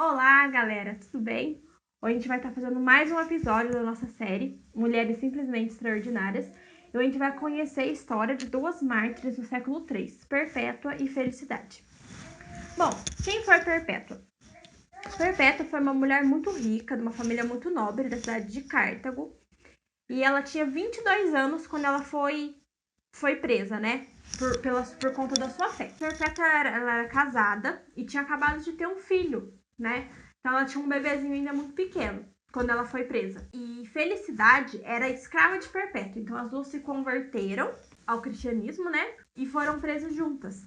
Olá, galera, tudo bem? Hoje a gente vai estar fazendo mais um episódio da nossa série Mulheres Simplesmente Extraordinárias. E hoje a gente vai conhecer a história de duas mártires do século III, Perpétua e Felicidade. Bom, quem foi Perpétua? Perpétua foi uma mulher muito rica, de uma família muito nobre da cidade de Cartago. E ela tinha 22 anos quando ela foi presa, né? Por conta da sua fé. Perpétua ela era casada e tinha acabado de ter um filho, né? Então ela tinha um bebezinho ainda muito pequeno quando ela foi presa. E Felicidade era escrava de Perpétua. Então as duas se converteram ao cristianismo, né? E foram presas juntas.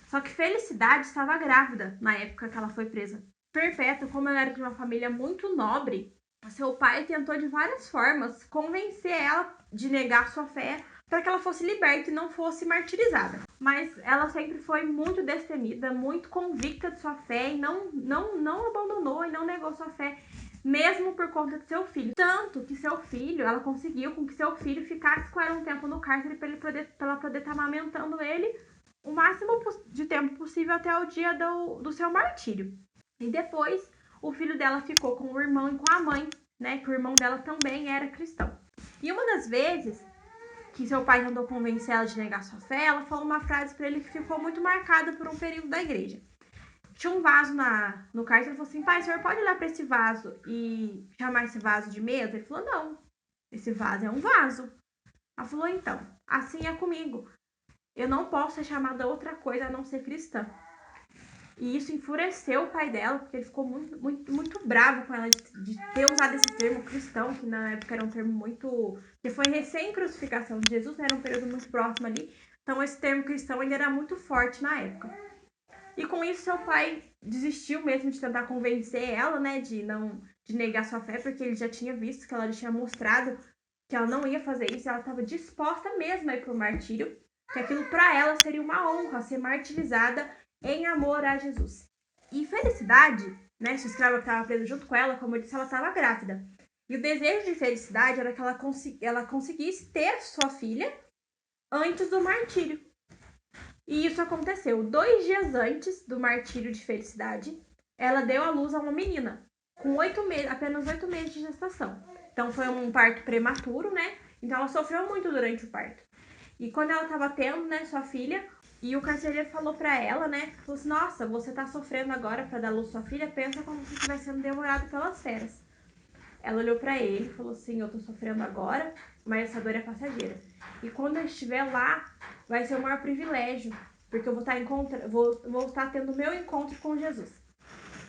Só que Felicidade estava grávida na época que ela foi presa. Perpétua, como ela era de uma família muito nobre, seu pai tentou de várias formas convencer ela de negar sua fé para que ela fosse liberta e não fosse martirizada. Mas ela sempre foi muito destemida, muito convicta de sua fé e não abandonou e não negou sua fé, mesmo por conta de seu filho. Tanto que seu filho, ela conseguiu com que seu filho ficasse com ela um tempo no cárcere para ela poder estar amamentando ele o máximo de tempo possível até o dia do seu martírio. E depois, o filho dela ficou com o irmão e com a mãe, né? Que o irmão dela também era cristão. E uma das vezes que seu pai tentou convencer ela de negar sua fé, ela falou uma frase para ele que ficou muito marcada por um período da igreja. Tinha um vaso no cárcere, ele falou assim: pai, o senhor pode olhar para esse vaso e chamar esse vaso de mesa? Ele falou: não, esse vaso é um vaso. Ela falou: então, assim é comigo. Eu não posso ser chamada outra coisa a não ser cristã. E isso enfureceu o pai dela, porque ele ficou muito bravo com ela de ter usado esse termo cristão, que na época era um termo muito... que foi recém-crucificação de Jesus, né? Era um período muito próximo ali. Então esse termo cristão ainda era muito forte na época. E com isso seu pai desistiu mesmo de tentar convencer ela, né? De negar sua fé, porque ele já tinha visto que ela já tinha mostrado que ela não ia fazer isso. Ela estava disposta mesmo a ir pro martírio, que aquilo para ela seria uma honra, ser martirizada em amor a Jesus. E Felicidade, né, sua escrava que estava presa junto com ela, como eu disse, ela estava grávida. E o desejo de Felicidade era que ela conseguisse ter sua filha antes do martírio. E isso aconteceu 2 dias antes do martírio de Felicidade. Ela deu à luz a uma menina, com 8 meses, apenas 8 meses de gestação. Então foi um parto prematuro, né? Então ela sofreu muito durante o parto. E quando ela estava tendo, né, sua filha, e o carcereiro falou para ela, né, falou assim: nossa, você tá sofrendo agora para dar luz à sua filha, pensa como se estivesse sendo devorado pelas feras. Ela olhou para ele e falou assim: eu tô sofrendo agora, mas essa dor é passageira. E quando eu estiver lá, vai ser o maior privilégio, porque eu vou estar tendo meu encontro com Jesus.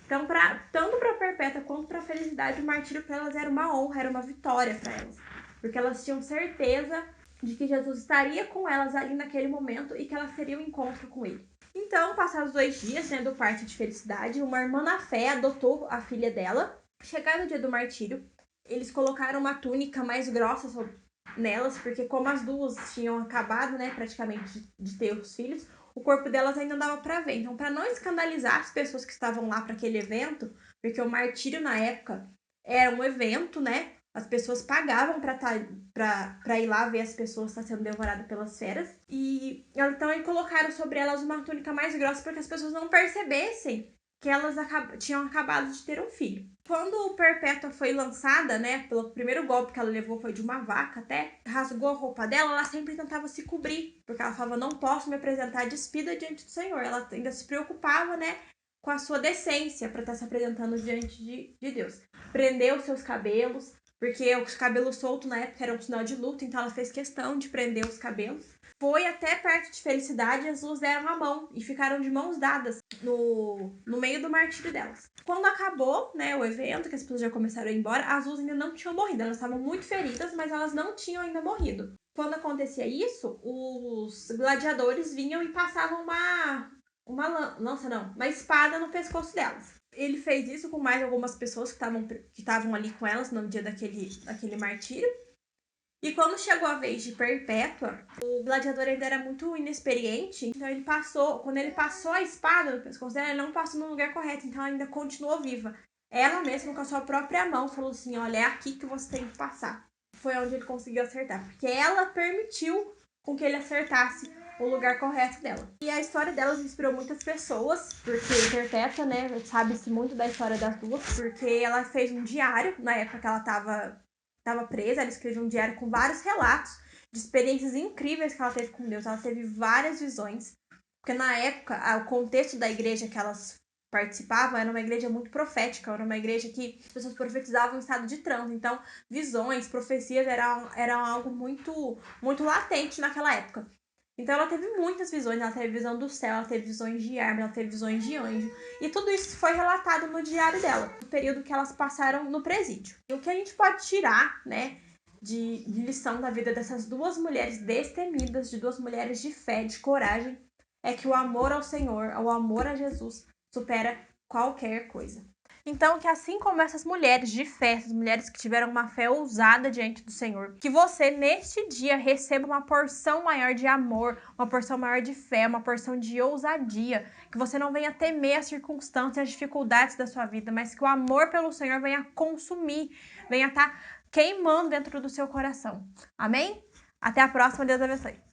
Então, tanto para Perpétua quanto para Felicidade, o martírio para elas era uma honra, era uma vitória para elas, porque elas tinham certeza de que Jesus estaria com elas ali naquele momento e que elas teriam um encontro com ele. Então, passados 2 dias, né, do parto de Felicidade, uma irmã na fé adotou a filha dela. Chegado o dia do martírio, eles colocaram uma túnica mais grossa nelas, porque como as duas tinham acabado, né, praticamente de ter os filhos, o corpo delas ainda dava para ver. Então, para não escandalizar as pessoas que estavam lá para aquele evento, porque o martírio na época era um evento, né? As pessoas pagavam para ir lá ver as pessoas estar sendo devoradas pelas feras. E então colocaram sobre elas uma túnica mais grossa para que as pessoas não percebessem que elas tinham acabado de ter um filho. Quando o Perpétua foi lançada, né, pelo primeiro golpe que ela levou foi de uma vaca até, rasgou a roupa dela, ela sempre tentava se cobrir, porque ela falava: não posso me apresentar despida diante do Senhor. Ela ainda se preocupava, né, com a sua decência para estar se apresentando diante de Deus. Prendeu os seus cabelos, porque os cabelos soltos na época eram um sinal de luto, então ela fez questão de prender os cabelos. Foi até perto de Felicidade e as duas deram a mão e ficaram de mãos dadas no meio do martírio delas. Quando acabou, né, o evento, que as pessoas já começaram a ir embora, as duas ainda não tinham morrido. Elas estavam muito feridas, mas elas não tinham ainda morrido. Quando acontecia isso, os gladiadores vinham e passavam uma espada no pescoço delas. Ele fez isso com mais algumas pessoas que estavam ali com elas no dia daquele martírio. E quando chegou a vez de Perpétua, o gladiador ainda era muito inexperiente, então quando ele passou a espada no pescoço dela, ele não passou no lugar correto, então ela ainda continuou viva. Ela mesma, com a sua própria mão, falou assim: olha, é aqui que você tem que passar. Foi onde ele conseguiu acertar, porque ela permitiu com que ele acertasse o lugar correto dela. E a história delas inspirou muitas pessoas, porque Perpétua, né, sabe-se muito da história das duas, porque ela fez um diário na época que ela tava presa, ela escreveu um diário com vários relatos de experiências incríveis que ela teve com Deus. Ela teve várias visões, porque na época, o contexto da igreja que elas participavam era uma igreja muito profética, era uma igreja que as pessoas profetizavam em estado de transe. Então, visões, profecias eram algo muito latente naquela época. Então ela teve muitas visões, ela teve visão do céu, ela teve visões de árvore, ela teve visões de anjo. E tudo isso foi relatado no diário dela, no período que elas passaram no presídio. E o que a gente pode tirar, né, de lição da vida dessas duas mulheres destemidas, de duas mulheres de fé, de coragem, é que o amor ao Senhor, o amor a Jesus, supera qualquer coisa. Então, que assim como essas mulheres de fé, essas mulheres que tiveram uma fé ousada diante do Senhor, que você, neste dia, receba uma porção maior de amor, uma porção maior de fé, uma porção de ousadia, que você não venha temer as circunstâncias, as dificuldades da sua vida, mas que o amor pelo Senhor venha consumir, venha estar queimando dentro do seu coração. Amém? Até a próxima, Deus abençoe.